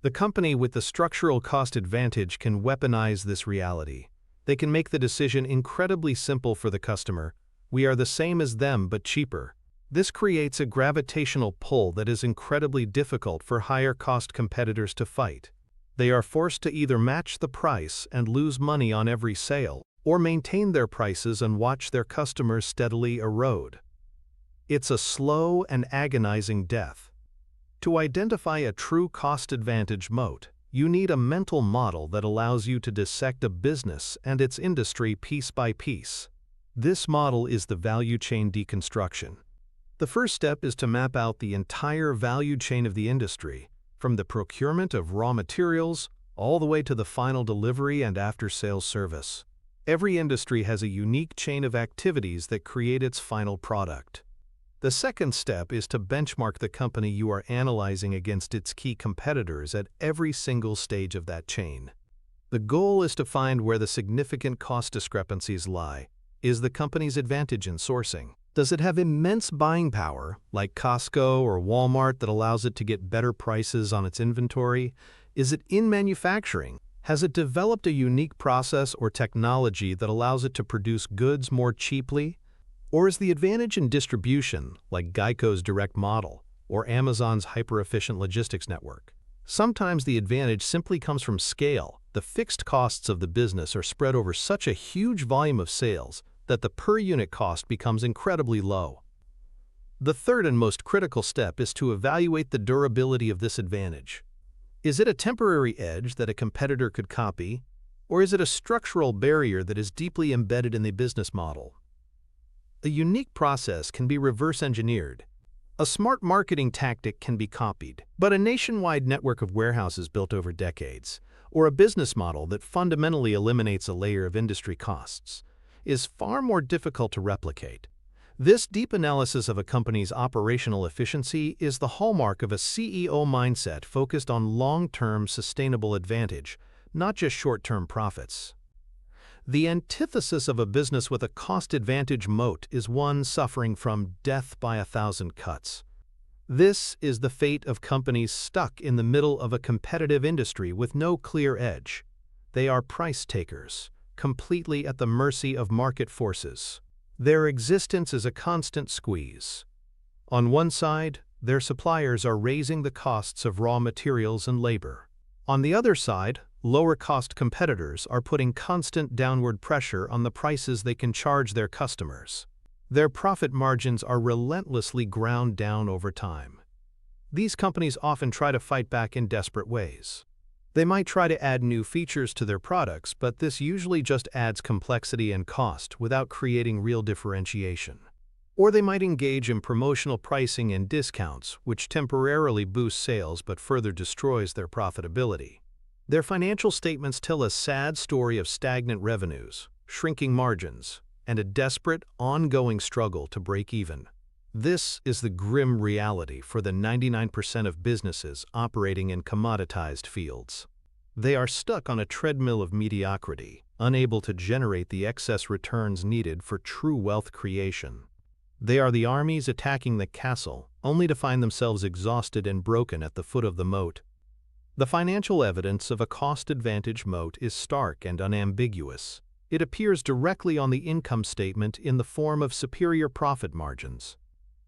The company with the structural cost advantage can weaponize this reality. They can make the decision incredibly simple for the customer. We are the same as them but cheaper. This creates a gravitational pull that is incredibly difficult for higher-cost competitors to fight. They are forced to either match the price and lose money on every sale, or maintain their prices and watch their customers steadily erode. It's a slow and agonizing death. To identify a true cost-advantage moat, you need a mental model that allows you to dissect a business and its industry piece by piece. This model is the value chain deconstruction. The first step is to map out the entire value chain of the industry, from the procurement of raw materials all the way to the final delivery and after-sales service. Every industry has a unique chain of activities that create its final product. The second step is to benchmark the company you are analyzing against its key competitors at every single stage of that chain. The goal is to find where the significant cost discrepancies lie. Is the company's advantage in sourcing? Does it have immense buying power, like Costco or Walmart, that allows it to get better prices on its inventory? Is it in manufacturing? Has it developed a unique process or technology that allows it to produce goods more cheaply? Or is the advantage in distribution, like GEICO's direct model or Amazon's hyper-efficient logistics network? Sometimes the advantage simply comes from scale. The fixed costs of the business are spread over such a huge volume of sales that the per-unit cost becomes incredibly low. The third and most critical step is to evaluate the durability of this advantage. Is it a temporary edge that a competitor could copy, or is it a structural barrier that is deeply embedded in the business model? A unique process can be reverse-engineered. A smart marketing tactic can be copied, but a nationwide network of warehouses built over decades, or a business model that fundamentally eliminates a layer of industry costs, is far more difficult to replicate. This deep analysis of a company's operational efficiency is the hallmark of a CEO mindset focused on long-term sustainable advantage, not just short-term profits. The antithesis of a business with a cost-advantage moat is one suffering from death by 1,000 cuts. This is the fate of companies stuck in the middle of a competitive industry with no clear edge. They are price takers, completely at the mercy of market forces. Their existence is a constant squeeze. On one side, their suppliers are raising the costs of raw materials and labor. On the other side, lower-cost competitors are putting constant downward pressure on the prices they can charge their customers. Their profit margins are relentlessly ground down over time. These companies often try to fight back in desperate ways. They might try to add new features to their products, but this usually just adds complexity and cost without creating real differentiation. Or they might engage in promotional pricing and discounts, which temporarily boost sales but further destroys their profitability. Their financial statements tell a sad story of stagnant revenues, shrinking margins, and a desperate, ongoing struggle to break even. This is the grim reality for the 99% of businesses operating in commoditized fields. They are stuck on a treadmill of mediocrity, unable to generate the excess returns needed for true wealth creation. They are the armies attacking the castle, only to find themselves exhausted and broken at the foot of the moat. The financial evidence of a cost-advantage moat is stark and unambiguous. It appears directly on the income statement in the form of superior profit margins.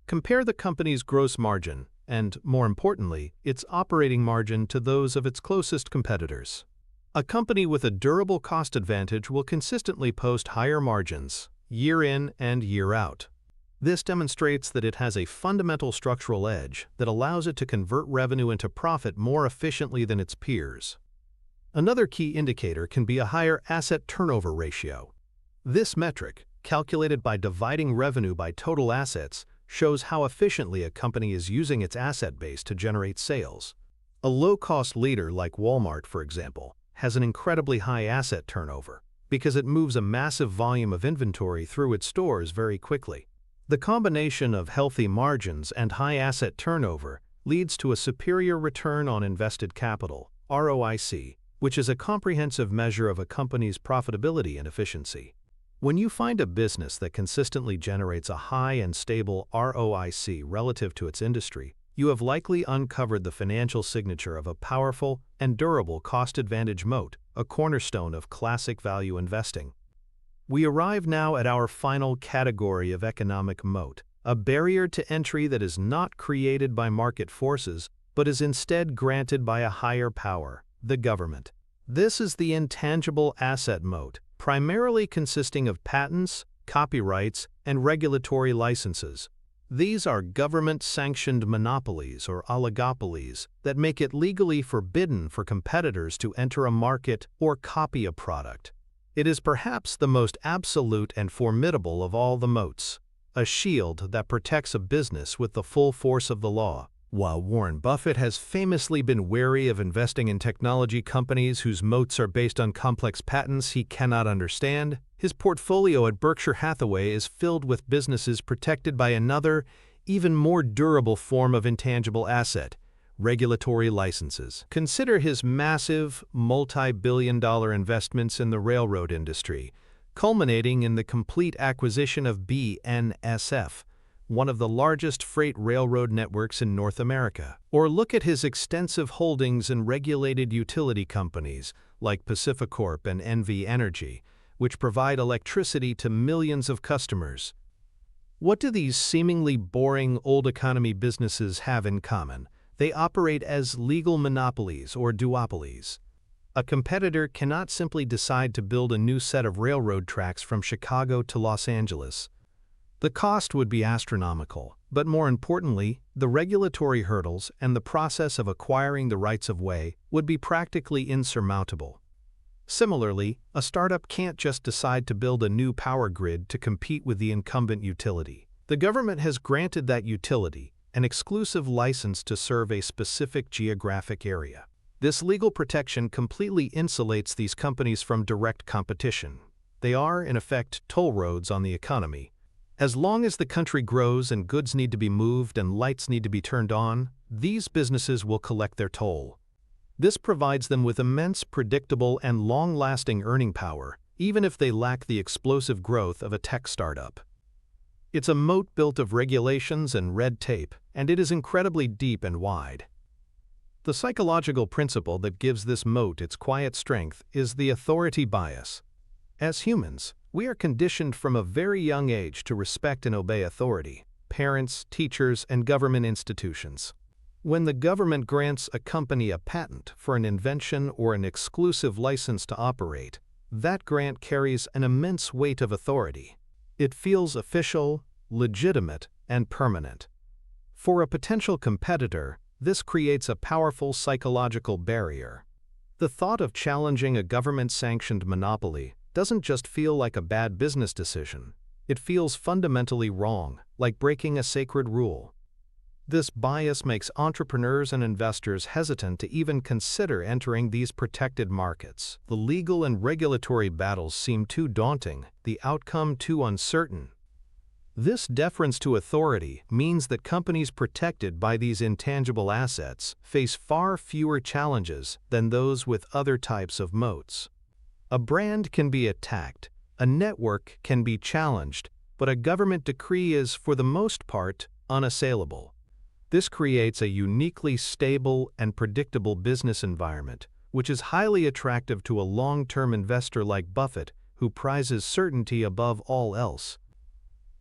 Compare the company's gross margin and, more importantly, its operating margin to those of its closest competitors. A company with a durable cost advantage will consistently post higher margins, year in and year out. This demonstrates that it has a fundamental structural edge that allows it to convert revenue into profit more efficiently than its peers. Another key indicator can be a higher asset turnover ratio. This metric, calculated by dividing revenue by total assets, shows how efficiently a company is using its asset base to generate sales. A low-cost leader like Walmart, for example, has an incredibly high asset turnover because it moves a massive volume of inventory through its stores very quickly. The combination of healthy margins and high asset turnover leads to a superior return on invested capital, ROIC, which is a comprehensive measure of a company's profitability and efficiency. When you find a business that consistently generates a high and stable ROIC relative to its industry, you have likely uncovered the financial signature of a powerful and durable cost advantage moat, a cornerstone of classic value investing. We arrive now at our final category of economic moat, a barrier to entry that is not created by market forces, but is instead granted by a higher power, the government. This is the intangible asset moat, primarily consisting of patents, copyrights, and regulatory licenses. These are government-sanctioned monopolies or oligopolies that make it legally forbidden for competitors to enter a market or copy a product. It is perhaps the most absolute and formidable of all the moats, a shield that protects a business with the full force of the law. While Warren Buffett has famously been wary of investing in technology companies whose moats are based on complex patents he cannot understand, his portfolio at Berkshire Hathaway is filled with businesses protected by another, even more durable form of intangible asset: regulatory licenses. Consider his massive, multi-billion-dollar investments in the railroad industry, culminating in the complete acquisition of BNSF, one of the largest freight railroad networks in North America. Or look at his extensive holdings in regulated utility companies like Pacificorp and NV Energy, which provide electricity to millions of customers. What do these seemingly boring old economy businesses have in common? They operate as legal monopolies or duopolies. A competitor cannot simply decide to build a new set of railroad tracks from Chicago to Los Angeles. The cost would be astronomical, but more importantly, the regulatory hurdles and the process of acquiring the rights of way would be practically insurmountable. Similarly, a startup can't just decide to build a new power grid to compete with the incumbent utility. The government has granted that utility an exclusive license to serve a specific geographic area. This legal protection completely insulates these companies from direct competition. They are, in effect, toll roads on the economy. As long as the country grows and goods need to be moved and lights need to be turned on, these businesses will collect their toll. This provides them with immense, predictable, and long-lasting earning power, even if they lack the explosive growth of a tech startup. It's a moat built of regulations and red tape, and it is incredibly deep and wide. The psychological principle that gives this moat its quiet strength is the authority bias. As humans, we are conditioned from a very young age to respect and obey authority, parents, teachers, and government institutions. When the government grants a company a patent for an invention or an exclusive license to operate, that grant carries an immense weight of authority. It feels official, legitimate, and permanent. For a potential competitor, this creates a powerful psychological barrier. The thought of challenging a government-sanctioned monopoly doesn't just feel like a bad business decision. It feels fundamentally wrong, like breaking a sacred rule. This bias makes entrepreneurs and investors hesitant to even consider entering these protected markets. The legal and regulatory battles seem too daunting, the outcome too uncertain. This deference to authority means that companies protected by these intangible assets face far fewer challenges than those with other types of moats. A brand can be attacked, a network can be challenged, but a government decree is, for the most part, unassailable. This creates a uniquely stable and predictable business environment, which is highly attractive to a long-term investor like Buffett, who prizes certainty above all else.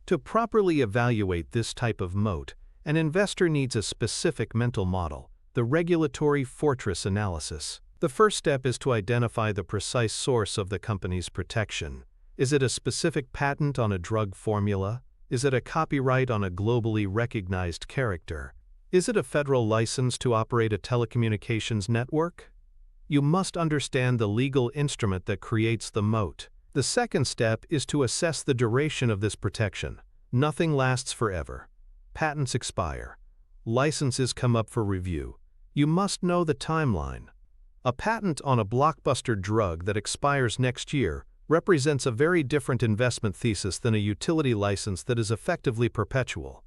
To properly evaluate this type of moat, an investor needs a specific mental model, the regulatory fortress analysis. The first step is to identify the precise source of the company's protection. Is it a specific patent on a drug formula? Is it a copyright on a globally recognized character? Is it a federal license to operate a telecommunications network? You must understand the legal instrument that creates the moat. The second step is to assess the duration of this protection. Nothing lasts forever. Patents expire. Licenses come up for review. You must know the timeline. A patent on a blockbuster drug that expires next year represents a very different investment thesis than a utility license that is effectively perpetual.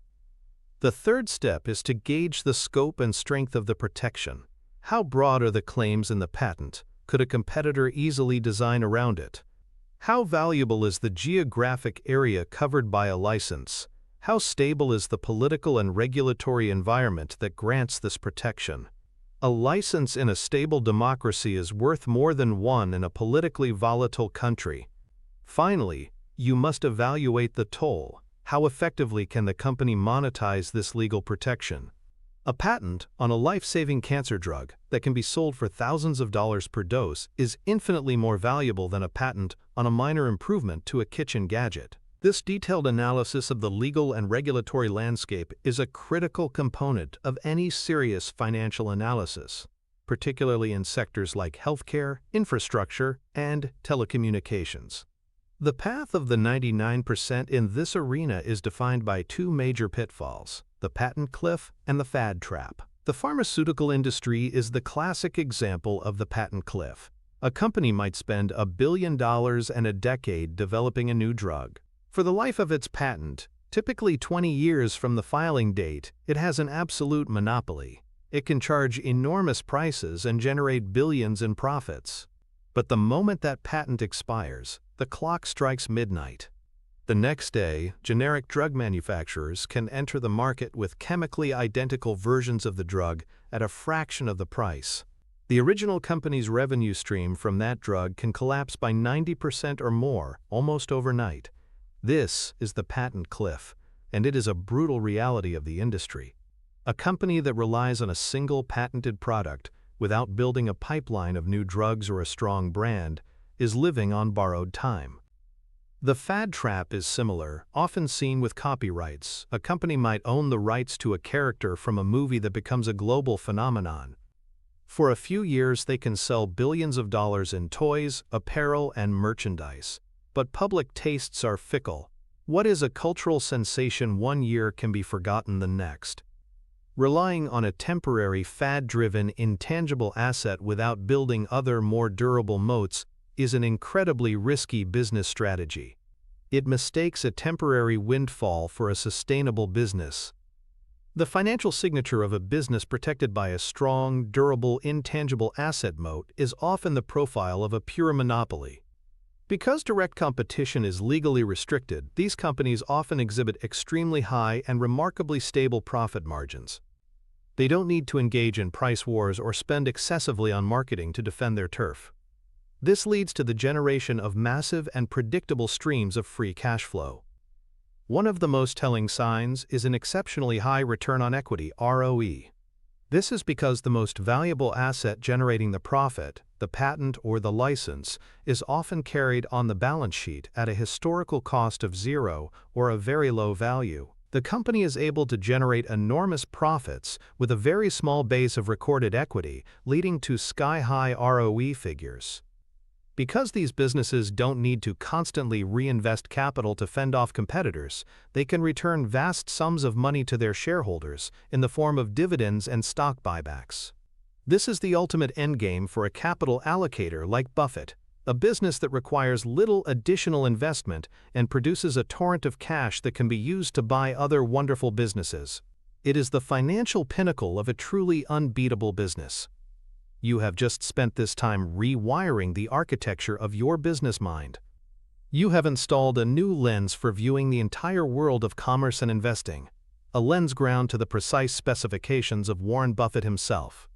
The third step is to gauge the scope and strength of the protection. How broad are the claims in the patent? Could a competitor easily design around it? How valuable is the geographic area covered by a license? How stable is the political and regulatory environment that grants this protection? A license in a stable democracy is worth more than one in a politically volatile country. Finally, you must evaluate the toll. How effectively can the company monetize this legal protection? A patent on a life-saving cancer drug that can be sold for thousands of dollars per dose is infinitely more valuable than a patent on a minor improvement to a kitchen gadget. This detailed analysis of the legal and regulatory landscape is a critical component of any serious financial analysis, particularly in sectors like healthcare, infrastructure, and telecommunications. The path of the 99% in this arena is defined by two major pitfalls: the patent cliff and the fad trap. The pharmaceutical industry is the classic example of the patent cliff. A company might spend $1 billion and a decade developing a new drug. For the life of its patent, typically 20 years from the filing date, it has an absolute monopoly. It can charge enormous prices and generate billions in profits. But the moment that patent expires, the clock strikes midnight. The next day, generic drug manufacturers can enter the market with chemically identical versions of the drug at a fraction of the price. The original company's revenue stream from that drug can collapse by 90% or more almost overnight. This is the patent cliff, and it is a brutal reality of the industry. A company that relies on a single patented product without building a pipeline of new drugs or a strong brand is living on borrowed time. The fad trap is similar, often seen with copyrights. A company might own the rights to a character from a movie that becomes a global phenomenon. For a few years, they can sell billions of dollars in toys, apparel, and merchandise. But public tastes are fickle. What is a cultural sensation one year can be forgotten the next. Relying on a temporary, fad-driven, intangible asset without building other, more durable moats is an incredibly risky business strategy. It mistakes a temporary windfall for a sustainable business. The financial signature of a business protected by a strong, durable, intangible asset moat is often the profile of a pure monopoly. Because direct competition is legally restricted, these companies often exhibit extremely high and remarkably stable profit margins. They don't need to engage in price wars or spend excessively on marketing to defend their turf. This leads to the generation of massive and predictable streams of free cash flow. One of the most telling signs is an exceptionally high return on equity (ROE). This is because the most valuable asset generating the profit, the patent or the license, is often carried on the balance sheet at a historical cost of zero or a very low value. The company is able to generate enormous profits with a very small base of recorded equity, leading to sky-high ROE figures. Because these businesses don't need to constantly reinvest capital to fend off competitors, they can return vast sums of money to their shareholders in the form of dividends and stock buybacks. This is the ultimate endgame for a capital allocator like Buffett, a business that requires little additional investment and produces a torrent of cash that can be used to buy other wonderful businesses. It is the financial pinnacle of a truly unbeatable business. You have just spent this time rewiring the architecture of your business mind. You have installed a new lens for viewing the entire world of commerce and investing, a lens ground to the precise specifications of Warren Buffett himself.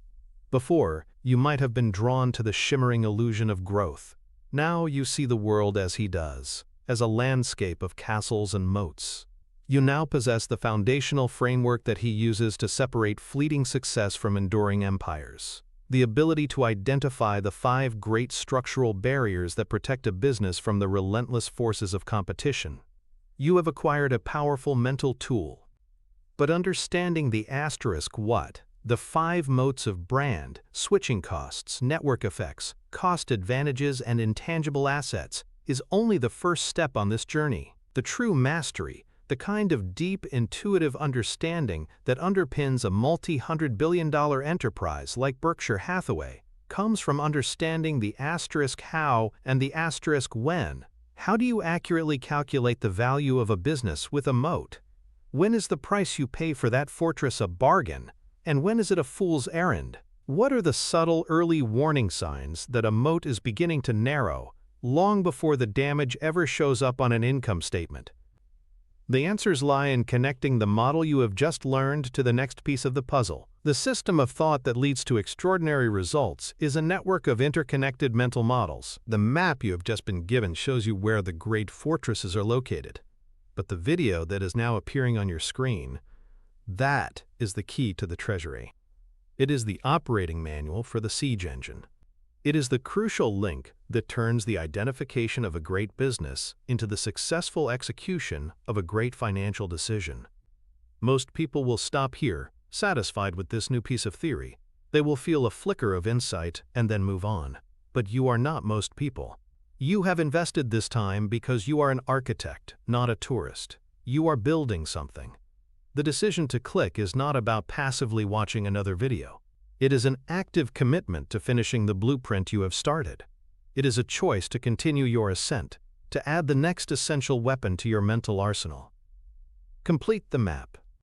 Before, you might have been drawn to the shimmering illusion of growth. Now you see the world as he does, as a landscape of castles and moats. You now possess the foundational framework that he uses to separate fleeting success from enduring empires. The ability to identify the 5 great structural barriers that protect a business from the relentless forces of competition. You have acquired a powerful mental tool. But understanding the asterisk what, the 5 moats of brand, switching costs, network effects, cost advantages, and intangible assets, is only the first step on this journey. The true mastery, the kind of deep, intuitive understanding that underpins a multi-hundred-billion-dollar enterprise like Berkshire Hathaway, comes from understanding the asterisk how and the asterisk when. How do you accurately calculate the value of a business with a moat? When is the price you pay for that fortress a bargain? And when is it a fool's errand? What are the subtle early warning signs that a moat is beginning to narrow, long before the damage ever shows up on an income statement? The answers lie in connecting the model you have just learned to the next piece of the puzzle. The system of thought that leads to extraordinary results is a network of interconnected mental models. The map you have just been given shows you where the great fortresses are located. But the video that is now appearing on your screen, that is the key to the treasury. It is the operating manual for the siege engine. It is the crucial link that turns the identification of a great business into the successful execution of a great financial decision. Most people will stop here, satisfied with this new piece of theory. They will feel a flicker of insight and then move on. But you are not most people. You have invested this time because you are an architect, not a tourist. You are building something. The decision to click is not about passively watching another video. It is an active commitment to finishing the blueprint you have started. It is a choice to continue your ascent, to add the next essential weapon to your mental arsenal. Complete the map.